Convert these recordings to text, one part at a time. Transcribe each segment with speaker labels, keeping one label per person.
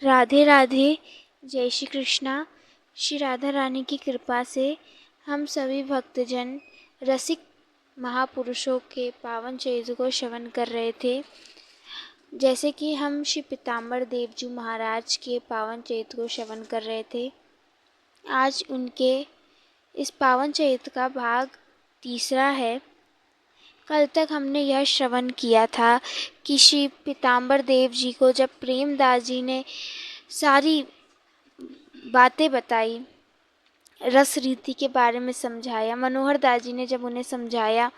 Speaker 1: राधे राधे। जय श्री कृष्णा। श्री राधा रानी की कृपा से हम सभी भक्तजन रसिक महापुरुषों के पावन चरित्र को श्रवण कर रहे थे। जैसे कि हम श्री पीताम्बर देव जी महाराज के पावन चरित्र को श्रवण कर रहे थे। आज उनके इस पावन चरित्र का भाग तीसरा है। कल तक हमने यह श्रवण किया था कि श्री पीताम्बर देव जी को जब प्रेमदास जी ने सारी बातें बताई, रस रीति के बारे में समझाया, मनोहर दास जी ने जब उन्हें समझाया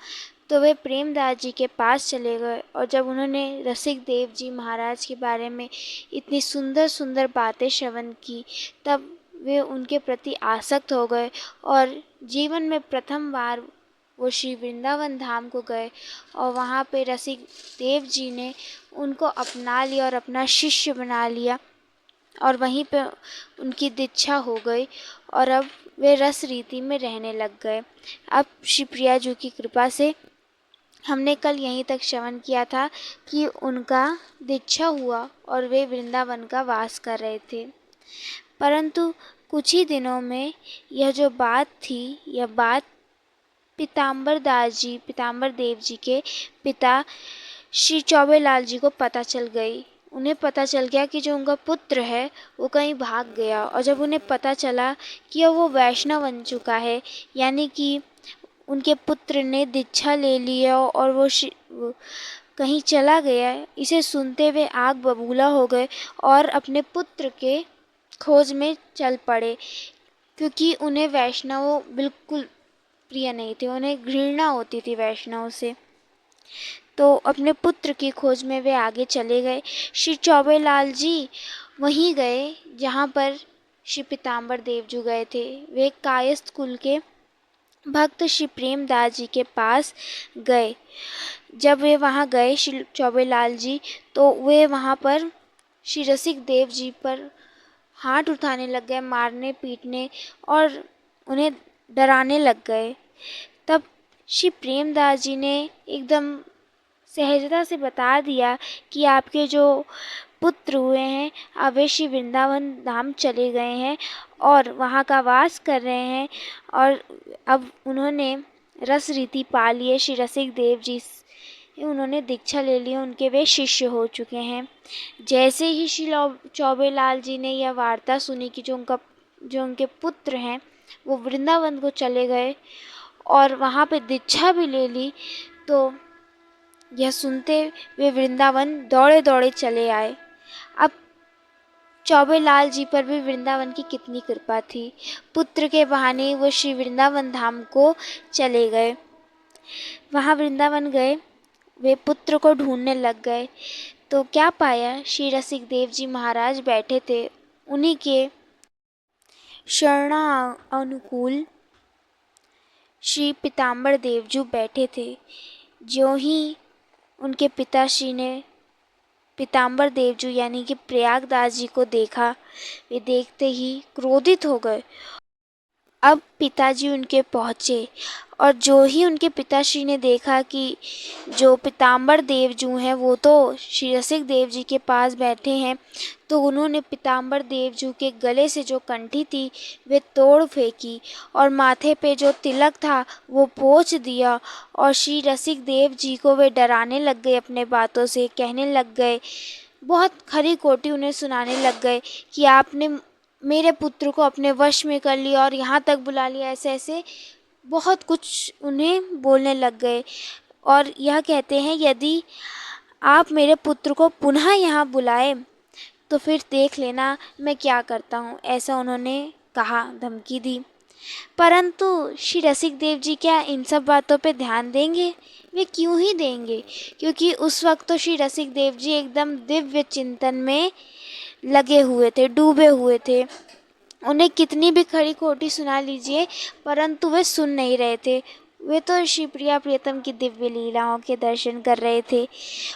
Speaker 1: तो वे प्रेमदास जी के पास चले गए और जब उन्होंने रसिक देव जी महाराज के बारे में इतनी सुंदर सुंदर बातें श्रवण की, तब वे उनके प्रति आसक्त हो गए और जीवन में प्रथम बार वो श्री वृंदावन धाम को गए और वहाँ पे रसिक देव जी ने उनको अपना लिया और अपना शिष्य बना लिया और वहीं पे उनकी दीक्षा हो गई और अब वे रस रीति में रहने लग गए। अब श्री प्रिया जी की कृपा से हमने कल यहीं तक श्रवण किया था कि उनका दीक्षा हुआ और वे वृंदावन का वास कर रहे थे। परंतु कुछ ही दिनों में यह जो बात थी, यह बात पीताम्बर देव जी के पिता श्री चौबेलाल जी को पता चल गई। उन्हें पता चल गया कि जो उनका पुत्र है वो कहीं भाग गया और जब उन्हें पता चला कि वो वैष्णव बन चुका है, यानी कि उनके पुत्र ने दीक्षा ले लिया और वो कहीं चला गया, इसे सुनते हुए आग बबूला हो गए और अपने पुत्र के खोज में चल पड़े, क्योंकि उन्हें वैष्णव बिल्कुल प्रिय नहीं थे, उन्हें घृणा होती थी वैष्णव से। तो अपने पुत्र की खोज में वे आगे चले गए। श्री चौबेलाल जी वहीं गए जहाँ पर श्री पीताम्बर देव जी गए थे। वे कायस्थ कुल के भक्त श्री प्रेमदास जी के पास गए। जब वे वहाँ गए श्री चौबेलाल जी, तो वे वहाँ पर श्री रसिक देव जी पर हाथ उठाने लग गए, मारने पीटने और उन्हें डराने लग गए। तब श्री प्रेमदास जी ने एकदम सहजता से बता दिया कि आपके जो पुत्र हुए हैं अब वे श्री वृंदावन धाम चले गए हैं और वहाँ का वास कर रहे हैं और अब उन्होंने रस रीति पा लिए। श्री रसिक देव जी उन्होंने दीक्षा ले ली, उनके वे शिष्य हो चुके हैं। जैसे ही श्री चौबेलाल जी ने यह वार्ता सुनी कि जो उनके पुत्र हैं वो वृंदावन को चले गए और वहाँ पे दीक्षा भी ले ली, तो यह सुनते वे वृंदावन दौड़े दौड़े चले आए। अब चौबेलाल जी पर भी वृंदावन की कितनी कृपा थी। पुत्र के बहाने वो श्री वृंदावन धाम को चले गए। वहाँ वृंदावन गए, वे पुत्र को ढूंढने लग गए तो क्या पाया, श्री रसिक देव जी महाराज बैठे थे। उन्हीं के शरणा अनुकूल श्री पीताम्बर देव जी बैठे थे। ज्यों ही उनके पिताश्री ने पीताम्बर देव जी यानी कि प्रयागदास जी को देखा, वे देखते ही क्रोधित हो गए। अब पिताजी उनके पहुँचे और जो ही उनके पिताश्री ने देखा कि जो पीताम्बर देव जी हैं वो तो श्री रसिक देव जी के पास बैठे हैं, तो उन्होंने पीताम्बर देव जी के गले से जो कंठी थी वे तोड़ फेंकी और माथे पे जो तिलक था वो पोंछ दिया और श्री रसिक देव जी को वे डराने लग गए। अपने बातों से कहने लग गए, बहुत खरी खोटी उन्हें सुनाने लग गए कि आपने मेरे पुत्र को अपने वश में कर लिया और यहाँ तक बुला लिया, ऐसे ऐसे बहुत कुछ उन्हें बोलने लग गए और यह कहते हैं यदि आप मेरे पुत्र को पुनः यहाँ बुलाए तो फिर देख लेना मैं क्या करता हूँ, ऐसा उन्होंने कहा, धमकी दी। परंतु श्री रसिक देव जी क्या इन सब बातों पे ध्यान देंगे? वे क्यों ही देंगे, क्योंकि उस वक्त तो श्री रसिक देव जी एकदम दिव्य चिंतन में लगे हुए थे, डूबे हुए थे। उन्हें कितनी भी खरी खोटी सुना लीजिए परंतु वे सुन नहीं रहे थे। वे तो श्री प्रिया प्रियतम की दिव्य लीलाओं के दर्शन कर रहे थे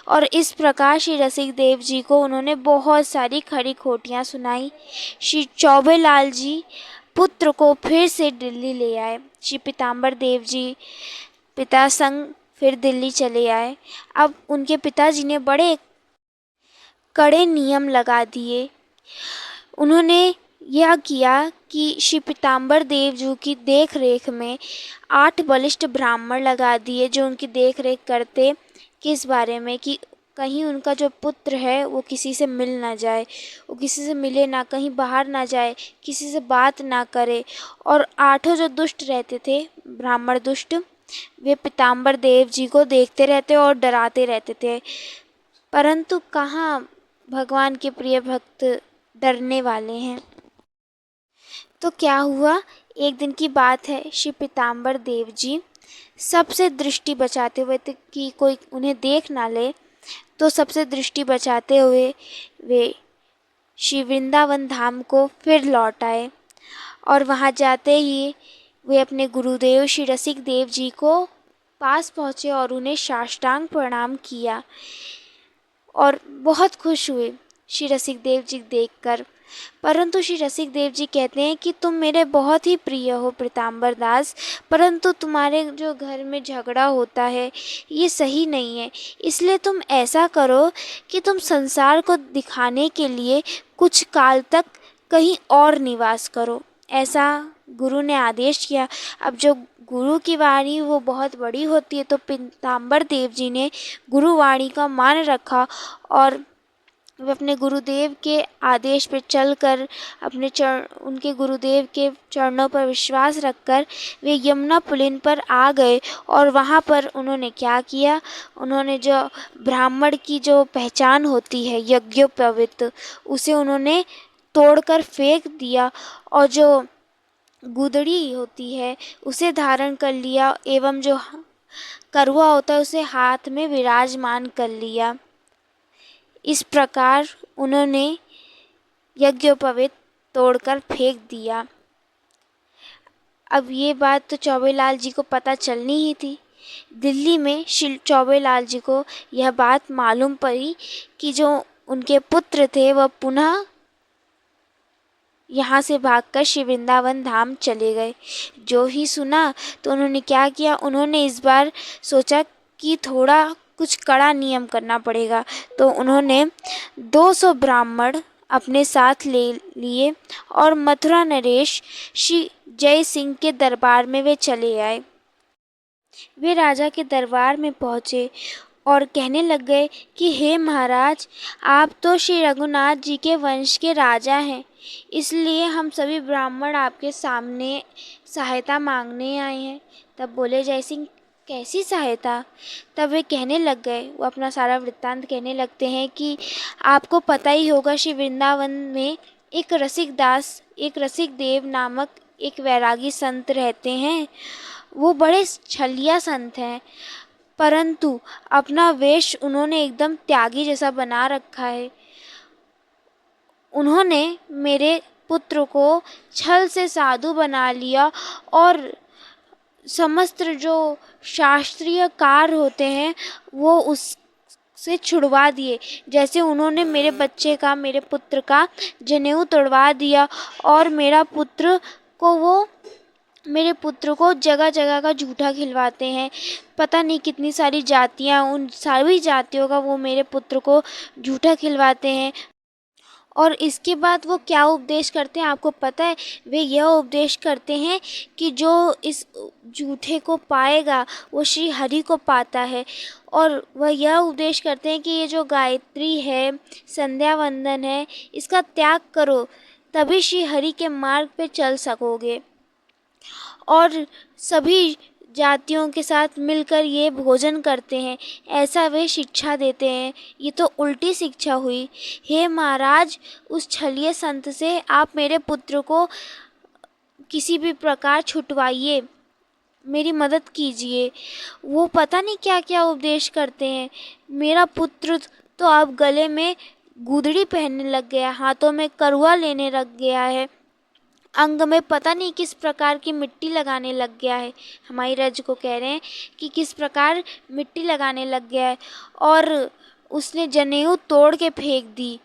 Speaker 1: और इस प्रकार श्री रसिक देव जी को उन्होंने बहुत सारी खरी खोटियाँ सुनाई। श्री चौबेलाल जी पुत्र को फिर से दिल्ली ले आए। श्री पीताम्बर देव जी पिता संग फिर दिल्ली चले आए। अब उनके पिताजी ने बड़े कड़े नियम लगा दिए उन्होंने यह किया कि श्री पीताम्बर देव जी की देख रेख में 8 बलिष्ठ ब्राह्मण लगा दिए, जो उनकी देख रेख करते किस बारे में कि कहीं उनका जो पुत्र है वो किसी से मिल ना जाए, वो किसी से मिले ना, कहीं बाहर ना जाए, किसी से बात ना करे। और 8 जो दुष्ट रहते थे, ब्राह्मण दुष्ट, वे पीताम्बर देव जी को देखते रहते और डराते रहते थे। परंतु कहाँ भगवान के प्रिय भक्त डरने वाले हैं। तो क्या हुआ, एक दिन की बात है, श्री पीताम्बर देव जी सबसे दृष्टि बचाते हुए थे कि कोई उन्हें देख ना ले, तो सबसे दृष्टि बचाते हुए वे श्री वृंदावन धाम को फिर लौट आए। और वहाँ जाते ही वे अपने गुरुदेव श्री रसिक देव जी को पास पहुँचे और उन्हें साष्टांग प्रणाम किया और बहुत खुश हुए श्री रसिक देव जी देखकर। परंतु श्री रसिक देव जी कहते हैं कि तुम मेरे बहुत ही प्रिय हो पीताम्बर दास, परंतु तुम्हारे जो घर में झगड़ा होता है ये सही नहीं है, इसलिए तुम ऐसा करो कि तुम संसार को दिखाने के लिए कुछ काल तक कहीं और निवास करो। ऐसा गुरु ने आदेश किया। अब जो गुरु की वाणी वो बहुत बड़ी होती है, तो पीताम्बर देव जी ने गुरुवाणी का मान रखा और वे अपने गुरुदेव के आदेश पर चलकर उनके गुरुदेव के चरणों पर विश्वास रखकर वे यमुना पुलिन पर आ गए। और वहाँ पर उन्होंने क्या किया, उन्होंने जो ब्राह्मण की जो पहचान होती है यज्ञोपवीत, उसे उन्होंने तोड़कर फेंक दिया और जो गुदड़ी होती है उसे धारण कर लिया एवं जो करुआ होता है उसे हाथ में विराजमान कर लिया। इस प्रकार उन्होंने यज्ञोपवीत तोड़कर फेंक दिया। अब ये बात तो चौबेलाल जी को पता चलनी ही थी। दिल्ली में श्री चौबेलाल जी को यह बात मालूम पड़ी कि जो उनके पुत्र थे वह पुनः यहाँ से भागकर श्री वृंदावन धाम चले गए। जो ही सुना तो उन्होंने क्या किया, उन्होंने इस बार सोचा कि थोड़ा कुछ कड़ा नियम करना पड़ेगा। तो उन्होंने 200 ब्राह्मण अपने साथ ले लिए और मथुरा नरेश श्री जय सिंह के दरबार में वे चले आए। वे राजा के दरबार में पहुँचे और कहने लग गए कि हे महाराज, आप तो श्री रघुनाथ जी के वंश के राजा हैं, इसलिए हम सभी ब्राह्मण आपके सामने सहायता मांगने आए हैं। तब बोले जय सिंह, कैसी सहायता? तब वे कहने लग गए, वो अपना सारा वृत्तांत कहने लगते हैं कि आपको पता ही होगा श्री वृंदावन में एक रसिक देव नामक एक वैरागी संत रहते हैं। वो बड़े छलिया संत हैं, परंतु अपना वेश उन्होंने एकदम त्यागी जैसा बना रखा है। उन्होंने मेरे पुत्र को छल से साधु बना लिया और समस्त जो शास्त्रीय कार्य होते हैं वो उससे छुड़वा दिए। जैसे उन्होंने मेरे पुत्र का जनेऊ तोड़वा दिया और मेरे पुत्र को जगह जगह का झूठा खिलवाते हैं। पता नहीं कितनी सारी जातियाँ, उन सभी जातियों का वो मेरे पुत्र को झूठा खिलवाते हैं। और इसके बाद वो क्या उपदेश करते हैं आपको पता है? वे यह उपदेश करते हैं कि जो इस झूठे को पाएगा वो श्री हरि को पाता है। और वह यह उपदेश करते हैं कि ये जो गायत्री है, संध्या वंदन है, इसका त्याग करो, तभी श्री हरि के मार्ग पे चल सकोगे। और सभी जातियों के साथ मिलकर ये भोजन करते हैं, ऐसा वे शिक्षा देते हैं। ये तो उल्टी शिक्षा हुई। हे महाराज, उस छलिए संत से आप मेरे पुत्र को किसी भी प्रकार छुटवाइए, मेरी मदद कीजिए। वो पता नहीं क्या क्या उपदेश करते हैं। मेरा पुत्र तो अब गले में गुदड़ी पहनने लग गया, हाथों में करुआ लेने लग गया है, अंग में पता नहीं किस प्रकार की मिट्टी लगाने लग गया है। हमारी रज को कह रहे हैं कि किस प्रकार मिट्टी लगाने लग गया है और उसने जनेऊ तोड़ के फेंक दी।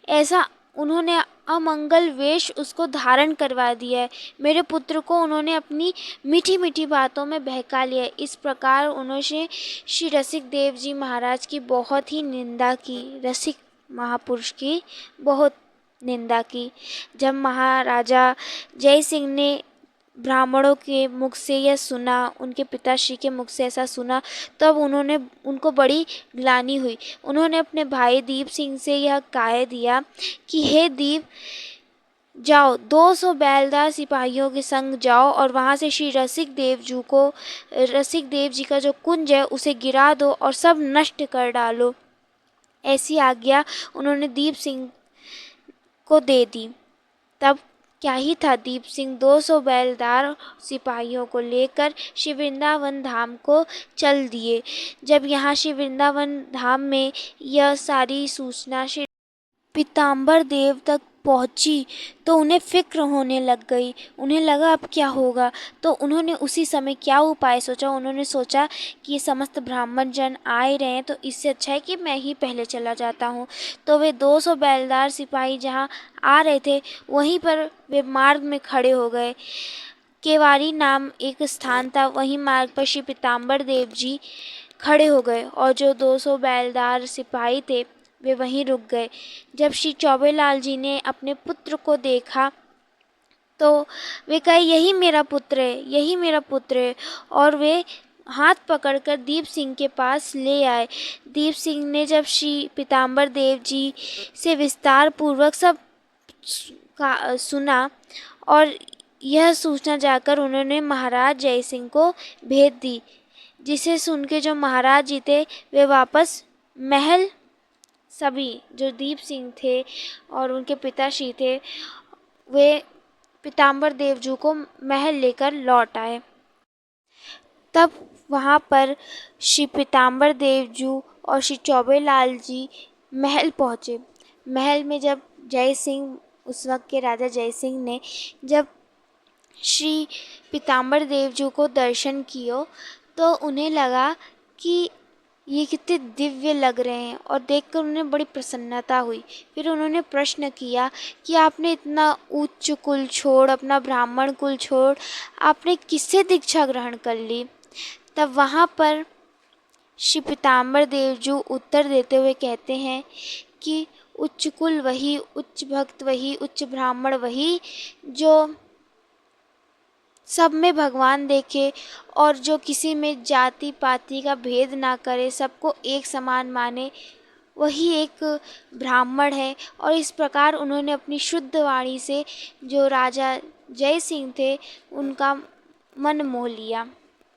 Speaker 1: ऐसा उन्होंने अमंगल वेश उसको धारण करवा दिया है। मेरे पुत्र को उन्होंने अपनी मीठी मीठी बातों में बहका लिया है। इस प्रकार उन्होंने श्री रसिक देव जी महाराज की बहुत ही निंदा की, रसिक महापुरुष की बहुत निंदा की। जब महाराजा जय सिंह ने ब्राह्मणों के मुख से यह सुना, उनके पिताश्री के मुख से ऐसा सुना, तब उनको बड़ी ग्लानि हुई। उन्होंने अपने भाई दीप सिंह से यह कह दिया कि हे दीप, जाओ 200 बैलदार सिपाहियों के संग जाओ और वहाँ से श्री रसिक देव जी का जो कुंज है उसे गिरा दो और सब नष्ट कर डालो। ऐसी आज्ञा उन्होंने दीप सिंह को दे दी। तब क्या ही था, दीप सिंह 200 बैलदार सिपाहियों को लेकर श्री वृंदावन धाम को चल दिए। जब यहाँ श्री वृंदावन धाम में यह सारी सूचना श्री पीताम्बर देव तक पहुंची तो उन्हें फिक्र होने लग गई। उन्हें लगा अब क्या होगा, तो उन्होंने उसी समय क्या उपाय सोचा। उन्होंने सोचा कि ये समस्त ब्राह्मण जन आए रहे हैं तो इससे अच्छा है कि मैं ही पहले चला जाता हूँ। तो वे 200 बैलदार सिपाही जहाँ आ रहे थे वहीं पर वे मार्ग में खड़े हो गए। केवारी नाम एक स्थान था, वहीं मार्ग पर श्री पीताम्बर देव जी खड़े हो गए और जो 200 बैलदार सिपाही थे वे वहीं रुक गए। जब श्री चौबेलाल जी ने अपने पुत्र को देखा तो वे कहे, यही मेरा पुत्र है, यही मेरा पुत्र है। और वे हाथ पकड़कर दीप सिंह के पास ले आए। दीप सिंह ने जब श्री पीताम्बर देव जी से विस्तार पूर्वक सब सुना और यह सूचना जाकर उन्होंने महाराज जय सिंह को भेज दी, जिसे सुन के जो महाराज जी थे वे वापस महल, सभी जो दीप सिंह थे और उनके पिताश्री थे वे पीताम्बर देव जी को महल लेकर लौट आए। तब वहाँ पर श्री पीताम्बर देव जी और श्री चौबेलाल जी महल पहुँचे। महल में जब जय सिंह, उस वक्त के राजा जय सिंह ने जब श्री पीताम्बर देव जी को दर्शन किए तो उन्हें लगा कि ये कितने दिव्य लग रहे हैं और देखकर उन्हें बड़ी प्रसन्नता हुई। फिर उन्होंने प्रश्न किया कि आपने इतना उच्च कुल छोड़, अपना ब्राह्मण कुल छोड़, आपने किससे दीक्षा ग्रहण कर ली। तब वहाँ पर श्री पीताम्बर देव जी उत्तर देते हुए कहते हैं कि उच्च कुल वही, उच्च भक्त वही, उच्च ब्राह्मण वही जो सब में भगवान देखे और जो किसी में जाति पाति का भेद ना करे, सबको एक समान माने, वही एक ब्राह्मण है। और इस प्रकार उन्होंने अपनी शुद्ध वाणी से जो राजा जय सिंह थे उनका मन मोह लिया,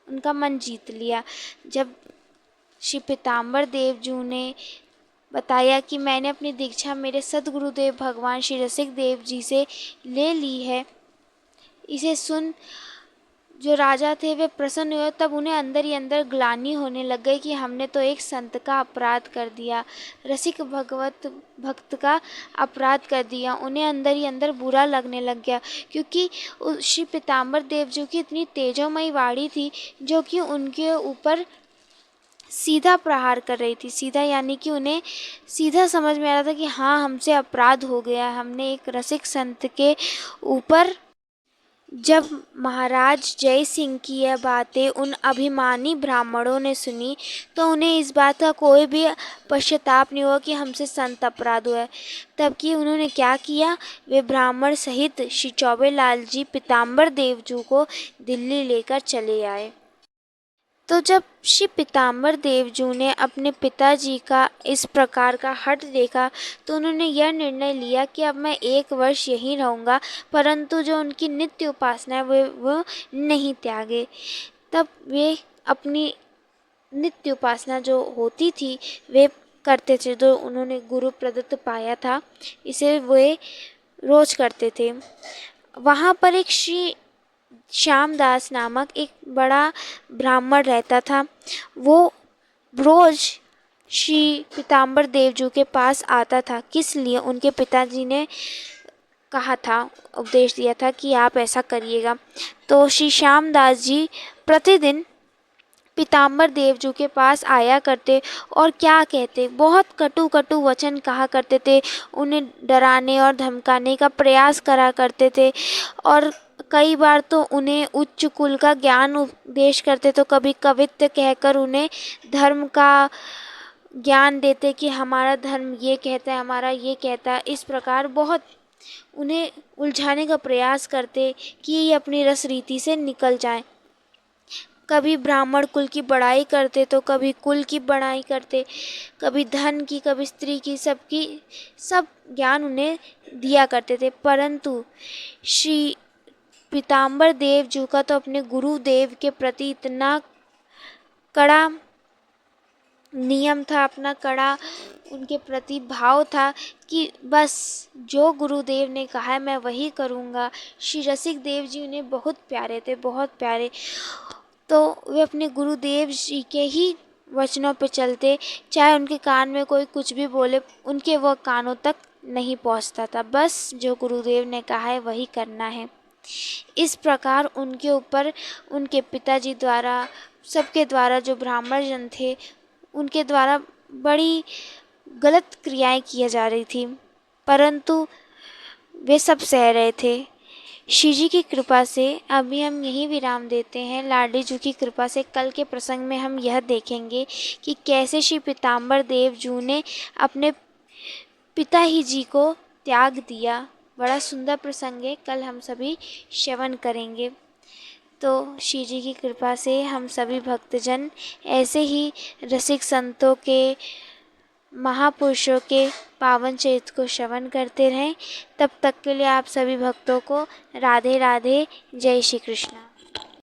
Speaker 1: उनका मन जीत लिया। जब श्री पीताम्बर देव जी ने बताया कि मैंने अपनी दीक्षा मेरे सद्गुरुदेव भगवान श्री रसिक देव जी से ले ली है, इसे सुन जो राजा थे वे प्रसन्न हुए। तब उन्हें अंदर ही अंदर ग्लानि होने लग गई कि हमने तो एक संत का अपराध कर दिया, रसिक भक्त का अपराध कर दिया। उन्हें अंदर ही अंदर बुरा लगने लग गया, क्योंकि श्री पीताम्बर देव जी की इतनी तेजोमयी वाणी थी जो कि उनके ऊपर सीधा प्रहार कर रही थी। सीधा यानी कि उन्हें सीधा समझ में आ रहा था कि हाँ, हमसे अपराध हो गया, हमने एक रसिक संत के ऊपर। जब महाराज जय सिंह की यह बातें उन अभिमानी ब्राह्मणों ने सुनी तो उन्हें इस बात का कोई भी पश्चाताप नहीं हुआ कि हमसे संत अपराध हुआ है। तब कि उन्होंने क्या किया, वे ब्राह्मण सहित श्री चौबेलाल जी पीताम्बर देव जी को दिल्ली लेकर चले आए। तो जब श्री पीताम्बर देव जी ने अपने पिताजी का इस प्रकार का हठ देखा तो उन्होंने यह निर्णय लिया कि अब मैं 1 वर्ष यहीं रहूँगा, परंतु जो उनकी नित्य उपासना है वो नहीं त्यागे। तब वे अपनी नित्य उपासना जो होती थी वे करते थे, जो उन्होंने गुरु प्रदत्त पाया था, इसे वे रोज करते थे। वहाँ पर एक श्री श्यामदास नामक एक बड़ा ब्राह्मण रहता था। वो रोज श्री पीताम्बर देव जी के पास आता था। किस लिए? उनके पिताजी ने कहा था, उपदेश दिया था कि आप ऐसा करिएगा। तो श्री श्यामदास जी प्रतिदिन पीताम्बर देव जी के पास आया करते और क्या कहते, बहुत कटु कटु वचन कहा करते थे, उन्हें डराने और धमकाने का प्रयास करा करते थे। और कई बार तो उन्हें उच्च कुल का ज्ञान उपदेश करते, तो कभी कवित्व कहकर उन्हें धर्म का ज्ञान देते कि हमारा धर्म ये कहता है, हमारा ये कहता है। इस प्रकार बहुत उन्हें उलझाने का प्रयास करते कि ये अपनी रस रीति से निकल जाएं। कभी ब्राह्मण कुल की बड़ाई करते तो कभी कुल की बड़ाई करते, कभी धन की, कभी स्त्री की, सबकी सब ज्ञान उन्हें दिया करते थे। परंतु श्री पीताम्बर देव जी का तो अपने गुरुदेव के प्रति इतना कड़ा नियम था, अपना कड़ा उनके प्रति भाव था कि बस जो गुरुदेव ने कहा है मैं वही करूँगा। श्री रसिक देव जी उन्हें बहुत प्यारे थे, बहुत प्यारे। तो वे अपने गुरुदेव जी के ही वचनों पे चलते, चाहे उनके कान में कोई कुछ भी बोले, उनके वह कानों तक नहीं पहुंचता था। बस जो गुरुदेव ने कहा है वही करना है। इस प्रकार उनके ऊपर उनके पिताजी द्वारा, सबके द्वारा, जो ब्राह्मण जन थे उनके द्वारा बड़ी गलत क्रियाएं की जा रही थी, परंतु वे सब सह रहे थे। श्री जी की कृपा से अभी हम यही विराम देते हैं। लाडली जी की कृपा से कल के प्रसंग में हम यह देखेंगे कि कैसे श्री पीताम्बर देव जी ने अपने पिता ही जी को त्याग दिया। बड़ा सुंदर प्रसंग है, कल हम सभी श्रवण करेंगे। तो श्री जी की कृपा से हम सभी भक्तजन ऐसे ही रसिक संतों के, महापुरुषों के पावन चरित्र को श्रवण करते रहें। तब तक के लिए आप सभी भक्तों को राधे राधे, जय श्री कृष्ण।